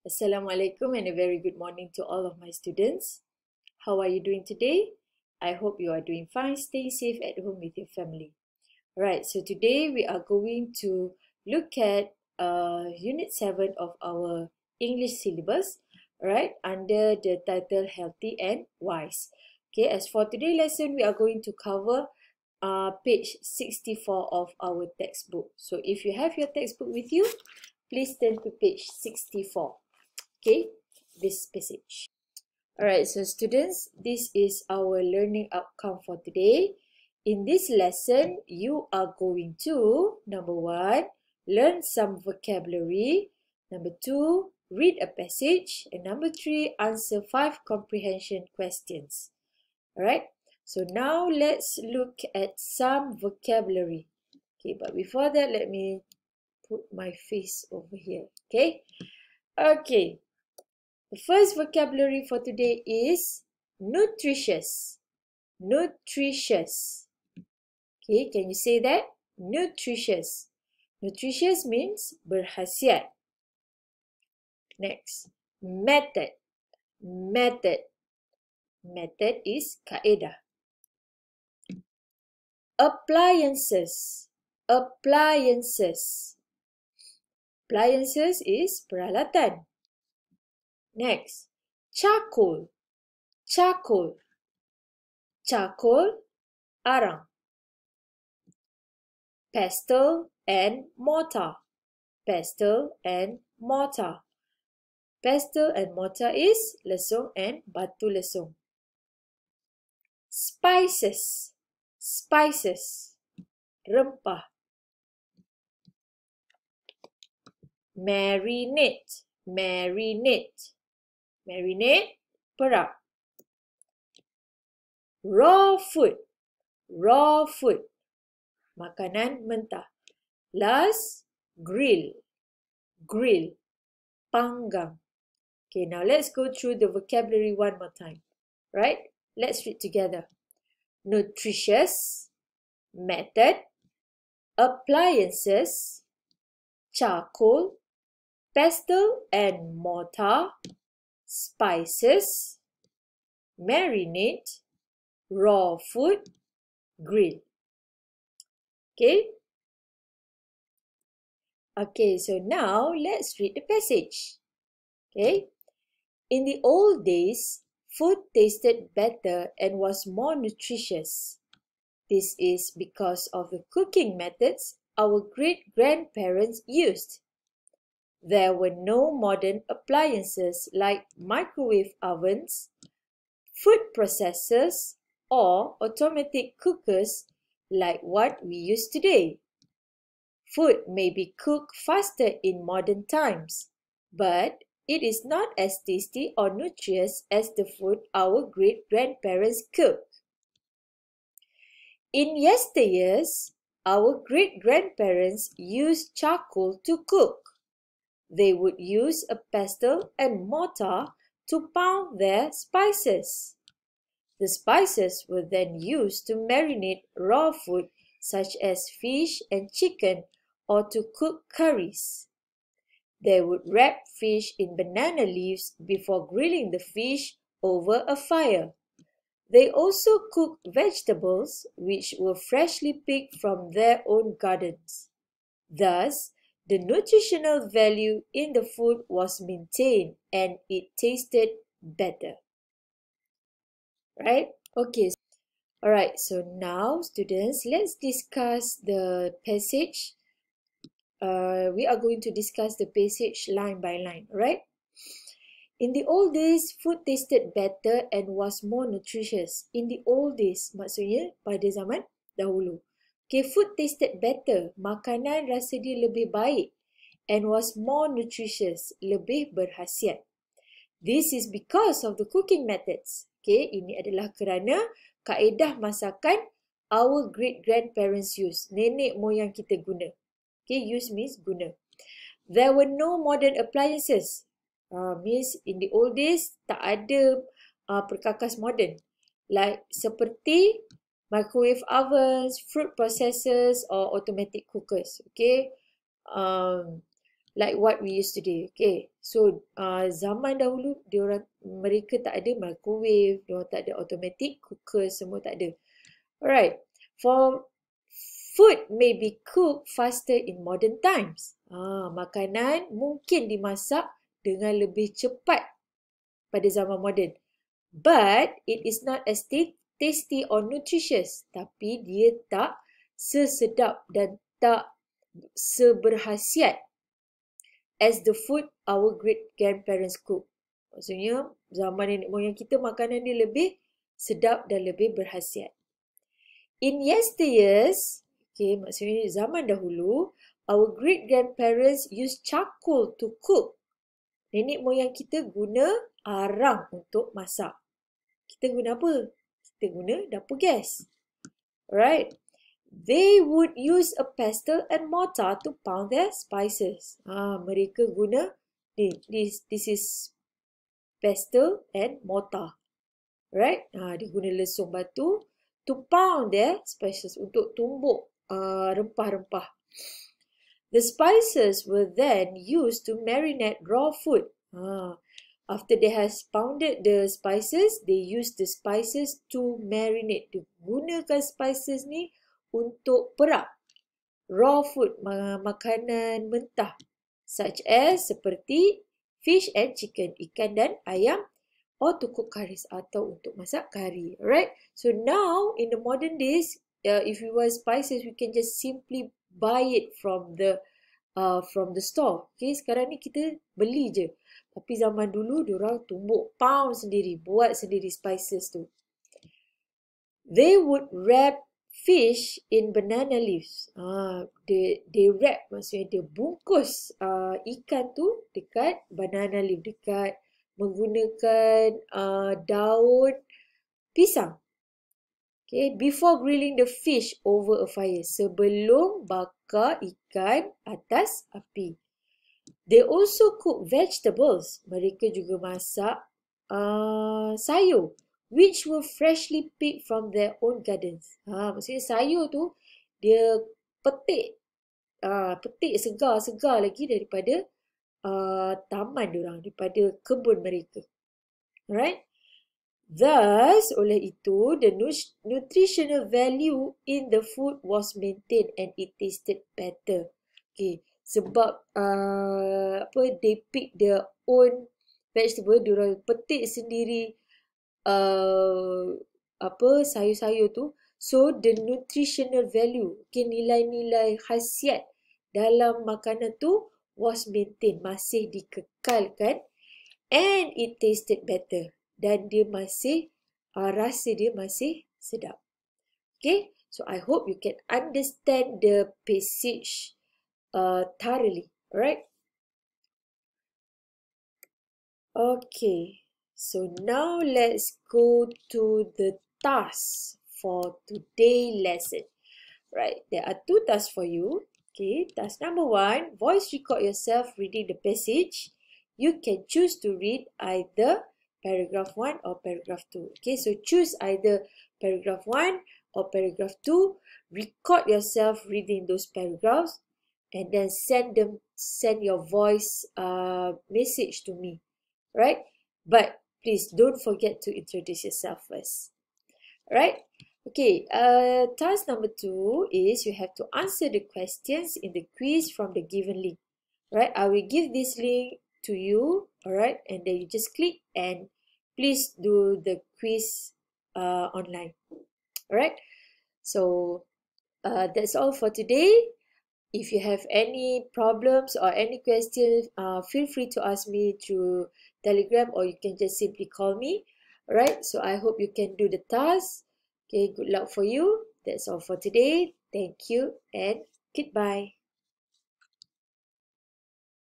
Assalamualaikum and a very good morning to all of my students. How are you doing today? I hope you are doing fine, staying safe at home with your family. Alright, so today we are going to look at Unit 7 of our English syllabus, alright, under the title Healthy and Wise. Okay, as for today's lesson, we are going to cover page 64 of our textbook. So if you have your textbook with you, please turn to page 64. Okay, this passage. Alright, so students, this is our learning outcome for today. In this lesson, you are going to, number 1, learn some vocabulary. Number 2, read a passage. And number 3, answer 5 comprehension questions. Alright, so now let's look at some vocabulary. Okay, but before that, let me put my face over here. Okay, okay. The first vocabulary for today is nutritious. Nutritious. Okay, can you say that? Nutritious. Nutritious means berkhasiat. Next, method. Method. Method is kaedah. Appliances. Appliances. Appliances is peralatan. Next, charcoal. Charcoal. Charcoal, arang. Pestle and mortar. Pestle and mortar. Pestle and mortar is lesung and batu lesung. Spices. Spices. Rempah. Marinate. Marinate. Marinate, perak. Raw food. Raw food. Makanan mentah. Last, grill. Grill. Panggang. Okay, now let's go through the vocabulary one more time. Right? Let's read together. Nutritious. Method. Appliances. Charcoal. Pestle and mortar. Spices. Marinate. Raw food. Grill. Okay? Okay, so now let's read the passage. Okay? In the old days, food tasted better and was more nutritious. This is because of the cooking methods our great-grandparents used. There were no modern appliances like microwave ovens, food processors, or automatic cookers like what we use today. Food may be cooked faster in modern times, but it is not as tasty or nutritious as the food our great-grandparents cooked. In yesteryears, our great-grandparents used charcoal to cook. They would use a pestle and mortar to pound their spices. The spices were then used to marinate raw food such as fish and chicken or to cook curries. They would wrap fish in banana leaves before grilling the fish over a fire. They also cooked vegetables which were freshly picked from their own gardens. Thus, the nutritional value in the food was maintained and it tasted better. Right? Okay. Alright, so now students, let's discuss the passage. We are going to discuss the passage line by line, right? In the old days, food tasted better and was more nutritious. In the old days, maksudnya pada zaman dahulu. Okay, food tasted better. Makanan rasa dia lebih baik. And was more nutritious. Lebih berkhasiat. This is because of the cooking methods. Okay, ini adalah kerana kaedah masakan our great-grandparents use. Nenek moyang kita guna. Okay, use means guna. There were no modern appliances. Means in the old days, tak ada perkakas modern. Like seperti microwave ovens, fruit processors or automatic cookers. Okay. like what we use today. Okay, so zaman dahulu mereka tak ada microwave, diorang tak ada automatic cooker, semua tak ada. Alright, for food may be cooked faster in modern times. Makanan mungkin dimasak dengan lebih cepat pada zaman moden. But it is not as tasty or nutritious. Tapi dia tak sesedap dan tak seberkhasiat as the food our great grandparents cook. Maksudnya zaman nenek moyang kita makanan dia lebih sedap dan lebih berkhasiat. In yesteryears, okay, maksudnya zaman dahulu, our great grandparents used charcoal to cook. Nenek moyang kita guna arang untuk masak. Kita guna apa? Kita guna dapur gas. Alright. They would use a pestle and mortar to pound their spices. Mereka guna this is pestle and mortar. Right? Dia guna lesung batu to pound their spices, untuk tumbuk rempah-rempah. The spices were then used to marinate raw food. After they has pounded the spices, they use the spices to marinate. Dia gunakan spices ni untuk perap raw food, makanan mentah, such as seperti fish and chicken, ikan dan ayam, or to cook curries, atau untuk masak kari. Alright, so now in the modern days, if we want spices, we can just simply buy it from the store. Okay, sekarang ni kita beli je. Tapi zaman dulu diorang tumbuk, pound sendiri, buat sendiri spices tu. They would wrap fish in banana leaves. They wrap, maksudnya dia bungkus ikan tu dekat banana leaf, dekat menggunakan daun pisang. Okay, before grilling the fish over a fire, sebelum bakar ikan atas api. They also cook vegetables. Mereka juga masak sayur, which were freshly picked from their own gardens. Maksudnya sayur tu dia petik segar lagi daripada taman diorang, daripada kebun mereka. Alright. Thus, oleh itu, the nutritional value in the food was maintained and it tasted better. Okay, sebab they pick their own vegetable, diorang petik sendiri sayur-sayur tu, so the nutritional value, okay, nilai-nilai khasiat dalam makanan tu was maintained, masih dikekalkan, and it tasted better, dan dia masih rasa dia masih sedap. Okay, so I hope you can understand the passage thoroughly. Alright. Okay, so now let's go to the task for today's lesson. Right, there are two tasks for you. Okay, task number 1, voice record yourself reading the passage. You can choose to read either paragraph 1 or paragraph 2. Okay, so choose either paragraph 1 or paragraph 2. Record yourself reading those paragraphs and then send your voice message to me. Right? But please don't forget to introduce yourself first. Right? Okay, task number 2 is you have to answer the questions in the quiz from the given link. Right? I will give this link to you, alright, and then you just click and please do the quiz online. Alright, so that's all for today. If you have any problems or any questions, feel free to ask me through Telegram, or you can just simply call me. Alright, so I hope you can do the task. Okay, good luck for you. That's all for today. Thank you and goodbye.